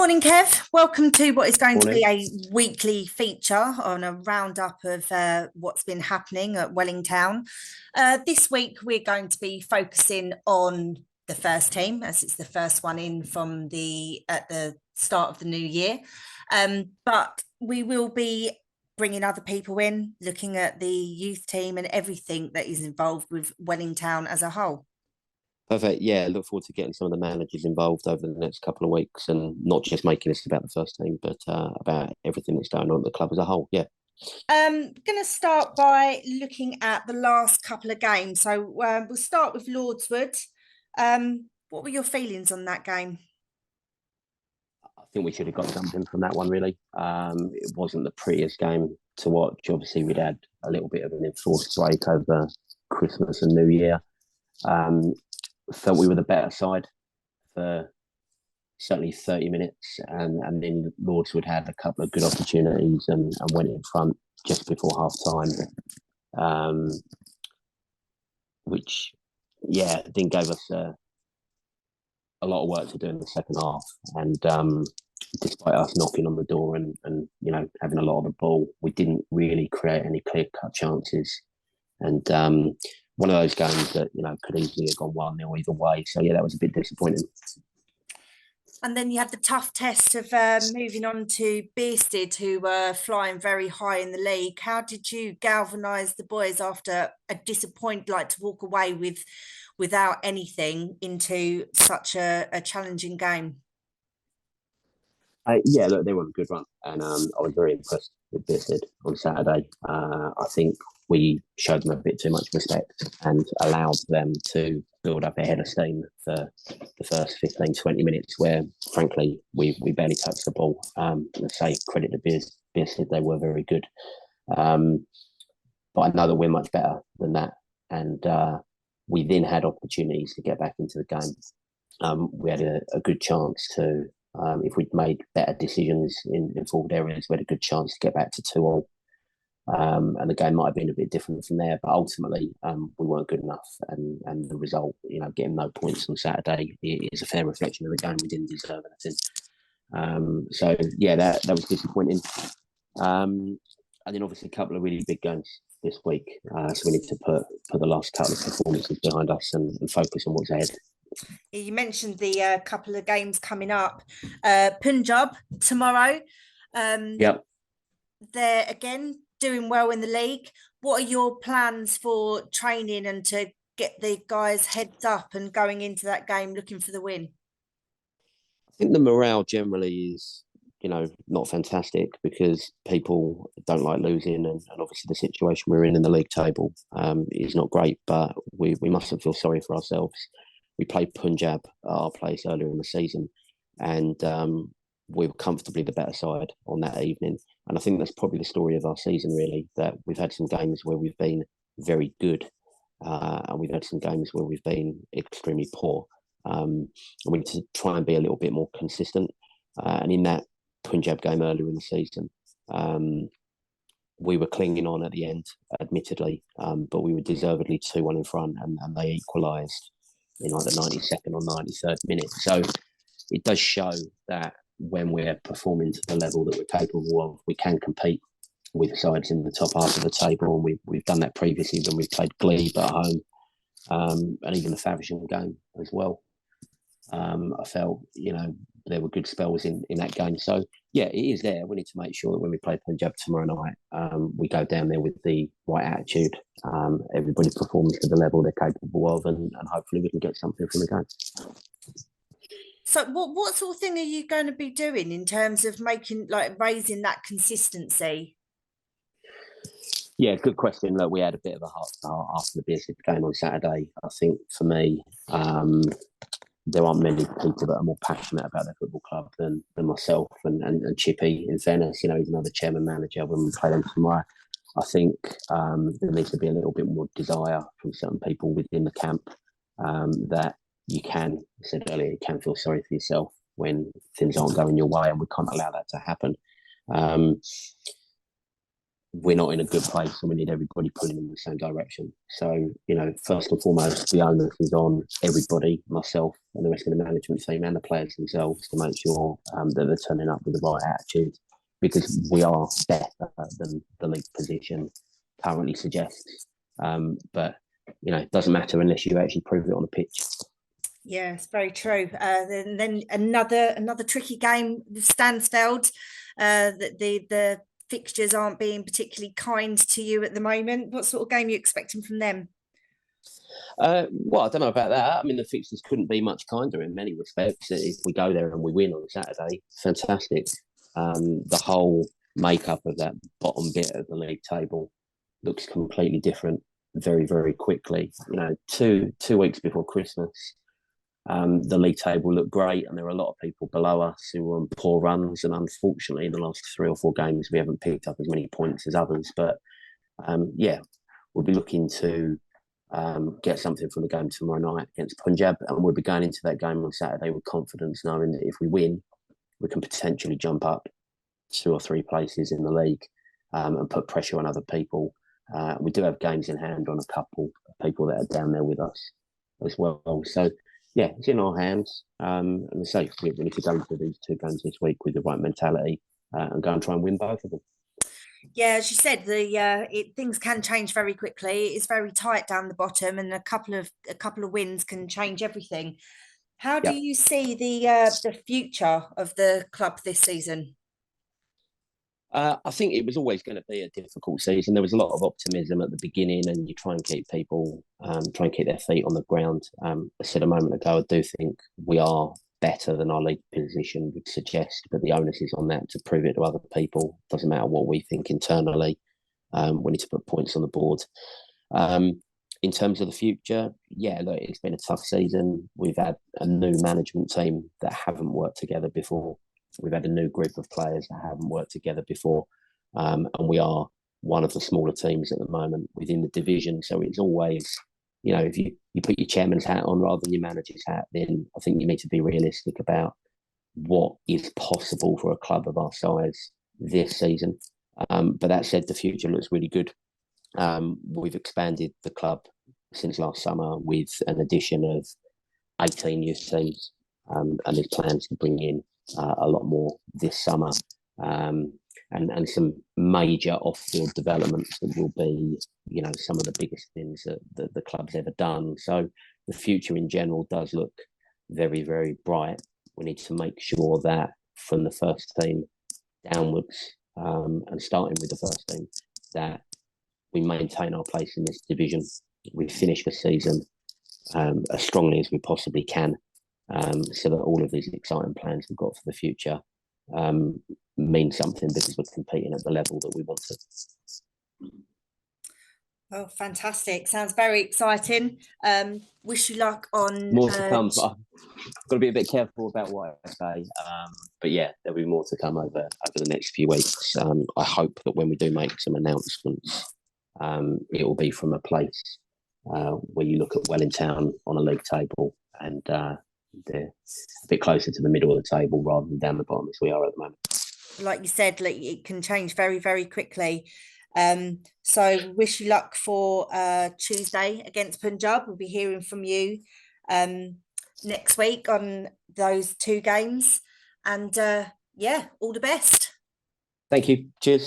Morning, Kev. Welcome to what is going to be Morning. a weekly feature on a roundup of what's been happening at Welling Town. This week, we're going to be focusing on the first team, as it's the first one in from the at the start of the new year. But we will be bringing other people in, looking at the youth team and everything that is involved with Welling Town as a whole. Perfect. Yeah, look forward to getting some of the managers involved over the next couple of weeks and not just making this about the first team, but about everything that's going on at the club as a whole. Yeah. Going to start by looking at the last couple of games. So we'll start with Lordswood. What were your feelings on that game? I think we should have got something from that one, really. It wasn't the prettiest game to watch. Obviously, we'd had a little bit of an enforced break over Christmas and New Year. Um, Felt we were the better side for certainly 30 minutes, and then Lordswood had a couple of good opportunities and went in front just before half time, um, which, yeah, then gave us a lot of work to do in the second half. And despite us knocking on the door and having a lot of the ball, we didn't really create any clear cut chances. And one of those games that could easily have gone 1-0 either way. So yeah, that was a bit disappointing. And then you had the tough test of moving on to Bearsted, who were flying very high in the league. How did you galvanise the boys after a disappoint, like to walk away without anything into such a challenging game? Yeah, look, they were on a good run, and I was very impressed with Bearsted on Saturday. I think we showed them a bit too much respect and allowed them to build up a head of steam for the first 15, 20 minutes where, frankly, we barely touched the ball. Let's say credit to Bearsted, they were very good. But I know that we're much better than that. And we then had opportunities to get back into the game. We had a good chance to, if we'd made better decisions in forward areas, we had a good chance to get back to 2-all. And the game might have been a bit different from there, but ultimately we weren't good enough. And the result, getting no points on Saturday is a fair reflection of the game. We didn't deserve anything. So yeah, that was disappointing. And then obviously a couple of really big games this week. So we need to put the last couple of performances behind us and focus on what's ahead. You mentioned the couple of games coming up. Punjab tomorrow. Yep. They're again doing well in the league. What are your plans for training and to get the guys heads up and going into that game looking for the win? I think the morale generally is, not fantastic because people don't like losing, and obviously the situation we're in the league table is not great. But we mustn't feel sorry for ourselves. We played Punjab at our place earlier in the season, and we were comfortably the better side on that evening. And I think that's probably the story of our season, really, that we've had some games where we've been very good, and we've had some games where we've been extremely poor. And we need to try and be a little bit more consistent. And in that Punjab game earlier in the season, we were clinging on at the end, admittedly, but we were deservedly 2-1 in front, and they equalised in like the 92nd or 93rd minute. So it does show that when we're performing to the level that we're capable of, we can compete with sides in the top half of the table. And we've done that previously when we've played Glebe at home, and even the Faversham game as well. I felt, there were good spells in that game. So, yeah, it is there. We need to make sure that when we play Punjab tomorrow night, we go down there with the right attitude. Everybody performs to the level they're capable of, and hopefully we can get something from the game. So what sort of thing are you going to be doing in terms of raising that consistency? Yeah, good question. Look, we had a bit of a heart start after the Bearsted game on Saturday. I think for me, there aren't many people that are more passionate about their football club than myself and Chippy. In fairness, he's another chairman manager when we play them tomorrow. I think there needs to be a little bit more desire from certain people within the camp that I said earlier, you can feel sorry for yourself when things aren't going your way, and we can't allow that to happen. we're not in a good place, and we need everybody pulling in the same direction. So, first and foremost, the onus is on everybody, myself and the rest of the management team and the players themselves, to make sure that they're turning up with the right attitude, because we are better than the league position currently suggests. But it doesn't matter unless you actually prove it on the pitch. Yeah, it's very true. Then another tricky game with Stansfeld. The fixtures aren't being particularly kind to you at the moment. What sort of game are you expecting from them? Well, I don't know about that. I mean, the fixtures couldn't be much kinder in many respects. If we go there and we win on Saturday, fantastic. The whole makeup of that bottom bit of the league table looks completely different very, very quickly. 2 weeks before Christmas, the league table looked great, and there were a lot of people below us who were on poor runs. And unfortunately, in the last 3 or 4 games, we haven't picked up as many points as others. But we'll be looking to get something from the game tomorrow night against Punjab, and we'll be going into that game on Saturday with confidence, knowing that if we win, we can potentially jump up 2 or 3 places in the league, and put pressure on other people. We do have games in hand on a couple of people that are down there with us as well. So, yeah, it's in our hands. And so we need to go into these 2 games this week with the right mentality, and go and try and win both of them. Yeah, as you said, things can change very quickly. It's very tight down the bottom, and a couple of wins can change everything. How do you see the future of the club this season? I think it was always going to be a difficult season. There was a lot of optimism at the beginning, and you try and keep people, try and keep their feet on the ground. I said a moment ago, I do think we are better than our league position would suggest, but the onus is on that to prove it to other people. Doesn't matter what we think internally. We need to put points on the board. In terms of the future, look, it's been a tough season. We've had a new management team that haven't worked together before. We've had a new group of players that haven't worked together before. And we are one of the smaller teams at the moment within the division. So it's always, if you put your chairman's hat on rather than your manager's hat, then I think you need to be realistic about what is possible for a club of our size this season. But that said, the future looks really good. We've expanded the club since last summer with an addition of 18 youth teams, and there's plans to bring in a lot more this summer, and some major off-field developments that will be, some of the biggest things that the club's ever done. So the future in general does look very, very bright. We need to make sure that from the first team downwards, and starting with the first team, that we maintain our place in this division. We finish the season as strongly as we possibly can, so that all of these exciting plans we've got for the future mean something, because we're competing at the level that we want to. Oh, fantastic. Sounds very exciting. Wish you luck on... More to come. I've got to be a bit careful about what I say. But yeah, there'll be more to come over the next few weeks. I hope that when we do make some announcements, it will be from a place where you look at Wellington on a league table, and they're a bit closer to the middle of the table rather than down the bottom as we are at the moment. Like you said, it can change very, very quickly. So wish you luck for Tuesday against Punjab. We'll be hearing from you next week on those 2 games. And all the best. Thank you. Cheers.